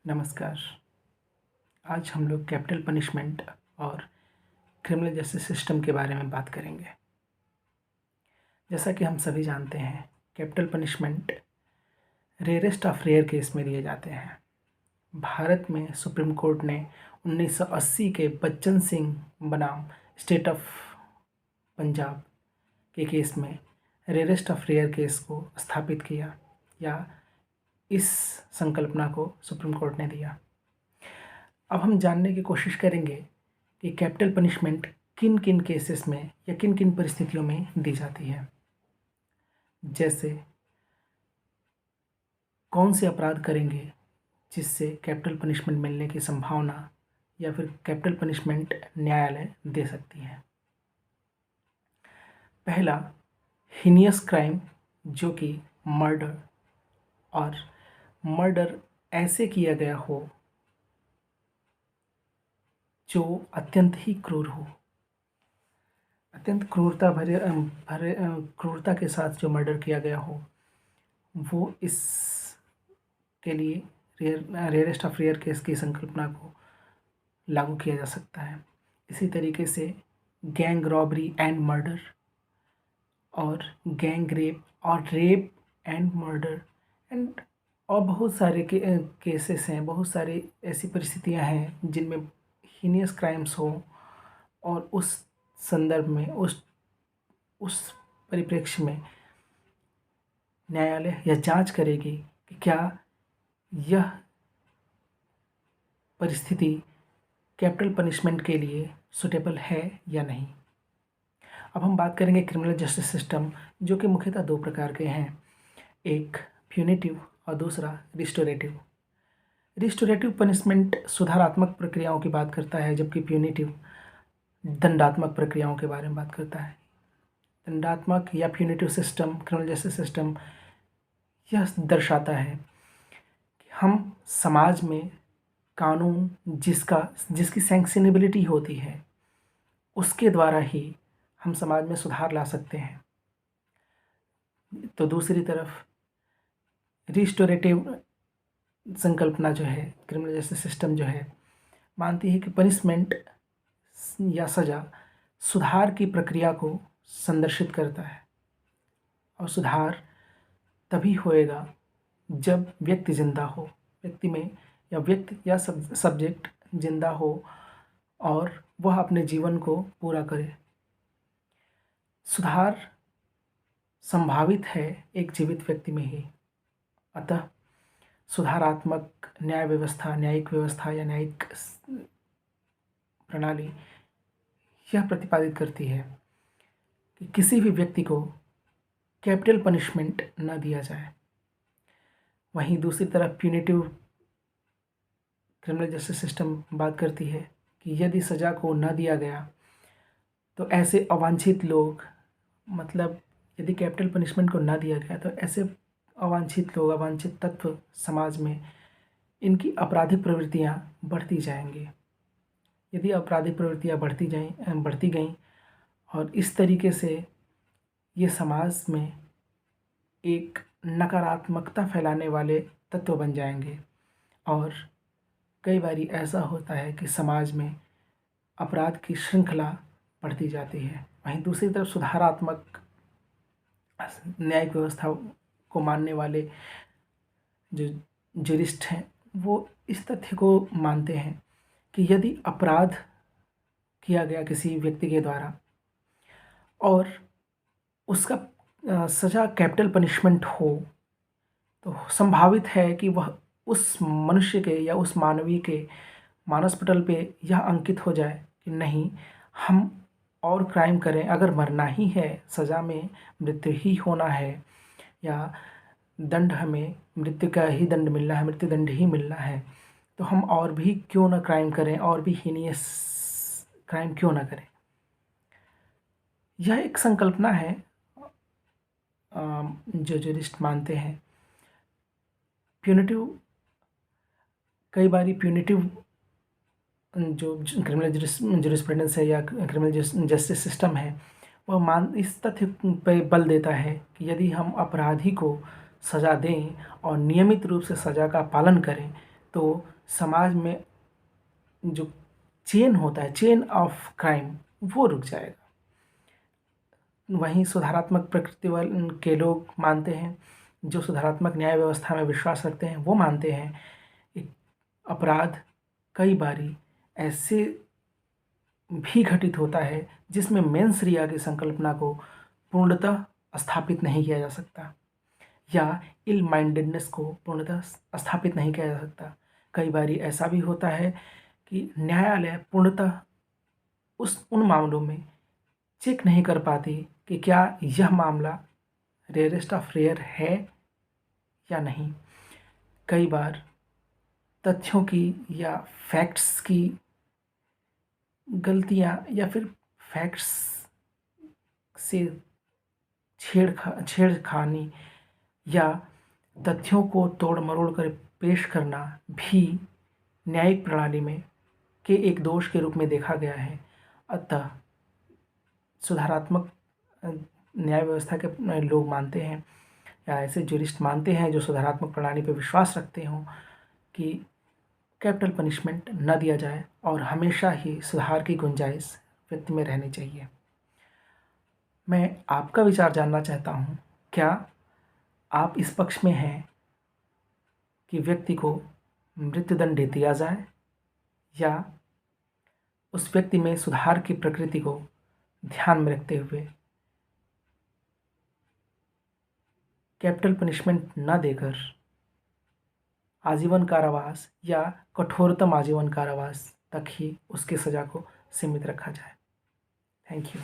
नमस्कार। आज हम लोग कैपिटल पनिशमेंट और क्रिमिनल जस्टिस सिस्टम के बारे में बात करेंगे। जैसा कि हम सभी जानते हैं, capital punishment rarest of rare case में दिए जाते हैं। भारत में सुप्रीम कोर्ट ने 1980 के बच्चन सिंह बनाम स्टेट ऑफ पंजाब के केस में रेयरेस्ट ऑफ रेयर केस को स्थापित किया, या इस संकल्पना को सुप्रीम कोर्ट ने दिया। अब हम जानने की कोशिश करेंगे कि कैपिटल पनिशमेंट किन किन केसेस में या किन किन परिस्थितियों में दी जाती है। जैसे कौन से अपराध करेंगे जिससे कैपिटल पनिशमेंट मिलने की संभावना या फिर कैपिटल पनिशमेंट न्यायालय दे सकती है। पहला, हीनियस क्राइम, जो कि मर्डर, और मर्डर ऐसे किया गया हो जो अत्यंत ही क्रूर हो। अत्यंत क्रूरता के साथ जो मर्डर किया गया हो, वो इस के लिए रेयरेस्ट ऑफ रेयर केस की संकल्पना को लागू किया जा सकता है। इसी तरीके से गैंग रॉबरी एंड मर्डर, और गैंग रेप, और रेप एंड मर्डर, एंड और बहुत सारे केसेस हैं, बहुत सारी ऐसी परिस्थितियां हैं जिनमें हीनियस क्राइम्स हो, और उस संदर्भ में उस परिप्रेक्ष्य में न्यायालय यह जांच करेगी कि क्या यह परिस्थिति कैपिटल पनिशमेंट के लिए सुटेबल है या नहीं। अब हम बात करेंगे क्रिमिनल जस्टिस सिस्टम, जो कि मुख्यतः दो प्रकार के हैं, एक प्यूनिटिव और दूसरा रिस्टोरेटिव। रिस्टोरेटिव पनिशमेंट सुधारात्मक प्रक्रियाओं की बात करता है, जबकि प्यूनिटिव दंडात्मक प्रक्रियाओं के बारे में बात करता है। दंडात्मक या punitive system, criminal justice system, यह दर्शाता है कि हम समाज में कानून जिसकी सैंक्शनेबिलिटी होती है, उसके द्वारा ही हम समाज में सुधार ला सकते हैं। तो दूसरी तरफ रिस्टोरेटिव संकल्पना जो है, क्रिमिनल जस्टिस सिस्टम जो है, मानती है कि पनिशमेंट या सज़ा सुधार की प्रक्रिया को संदर्शित करता है, और सुधार तभी होएगा जब व्यक्ति जिंदा हो, व्यक्ति या सब्जेक्ट जिंदा हो और वह अपने जीवन को पूरा करे। सुधार संभावित है एक जीवित व्यक्ति में ही। अतः सुधारात्मक न्यायिक व्यवस्था या न्यायिक प्रणाली यह प्रतिपादित करती है कि किसी भी व्यक्ति को कैपिटल पनिशमेंट न दिया जाए। वहीं दूसरी तरफ प्यूनिटिव क्रिमिनल जस्टिस सिस्टम बात करती है कि यदि सज़ा को न दिया गया तो ऐसे अवांछित लोग, मतलब यदि कैपिटल पनिशमेंट को न दिया गया तो ऐसे अवांछित लोग, अवांछित तत्व समाज में, इनकी आपराधिक प्रवृत्तियां बढ़ती जाएंगी। यदि आपराधिक प्रवृत्तियां बढ़ती गईं और इस तरीके से ये समाज में एक नकारात्मकता फैलाने वाले तत्व बन जाएंगे, और कई बारी ऐसा होता है कि समाज में अपराध की श्रृंखला बढ़ती जाती है। वहीं दूसरी तरफ सुधारात्मक न्यायिक व्यवस्था को मानने वाले जो जूरिस्ट हैं, वो इस तथ्य को मानते हैं कि यदि अपराध किया गया किसी व्यक्ति के द्वारा और उसका सज़ा कैपिटल पनिशमेंट हो, तो संभावित है कि वह उस मनुष्य के या उस मानवीय के मानस पटल पे यह अंकित हो जाए कि नहीं, हम और क्राइम करें, अगर मरना ही है, सज़ा में मृत्यु ही होना है, या दंड हमें मृत्यु का ही दंड मिलना है, मृत्यु दंड ही मिलना है, तो हम और भी क्यों ना क्राइम करें, और भी हीनियस क्राइम क्यों ना करें। यह एक संकल्पना है जो जूरिस्ट मानते हैं। कई बारी प्यूनिटिव जो क्रिमिनल जूरिस्प्रूडेंस है या क्रिमिनल जस्टिस सिस्टम है, वह इस तथ्य पर बल देता है कि यदि हम अपराधी को सज़ा दें और नियमित रूप से सज़ा का पालन करें, तो समाज में जो चेन होता है, चेन ऑफ क्राइम, वो रुक जाएगा। वहीं सुधारात्मक प्रकृति वाले के लोग मानते हैं, जो सुधारात्मक न्याय व्यवस्था में विश्वास रखते हैं, वो मानते हैं कि अपराध कई बारी ऐसे भी घटित होता है जिसमें मेंस रिया की संकल्पना को पूर्णतः स्थापित नहीं किया जा सकता, या इल माइंडेडनेस को पूर्णतः स्थापित नहीं किया जा सकता। कई बारी ऐसा भी होता है कि न्यायालय पूर्णतः उन मामलों में चेक नहीं कर पाती कि क्या यह मामला रेयरेस्ट ऑफ रेयर है या नहीं। कई बार तथ्यों की या फैक्ट्स की गलतियां या फिर फैक्ट्स से छेड़खानी या तथ्यों को तोड़ मरोड़ कर पेश करना भी न्यायिक प्रणाली में के एक दोष के रूप में देखा गया है। अतः सुधारात्मक न्याय व्यवस्था के लोग मानते हैं, या ऐसे ज्यूरिस्ट मानते हैं जो सुधारात्मक प्रणाली पर विश्वास रखते हों, कि कैपिटल पनिशमेंट न दिया जाए और हमेशा ही सुधार की गुंजाइश व्यक्ति में रहनी चाहिए। मैं आपका विचार जानना चाहता हूँ, क्या आप इस पक्ष में हैं कि व्यक्ति को मृत्युदंड दिया जाए, या उस व्यक्ति में सुधार की प्रकृति को ध्यान में रखते हुए कैपिटल पनिशमेंट न देकर आजीवन कारावास या कठोरतम आजीवन कारावास तक ही उसकी सज़ा को सीमित रखा जाए? Thank you.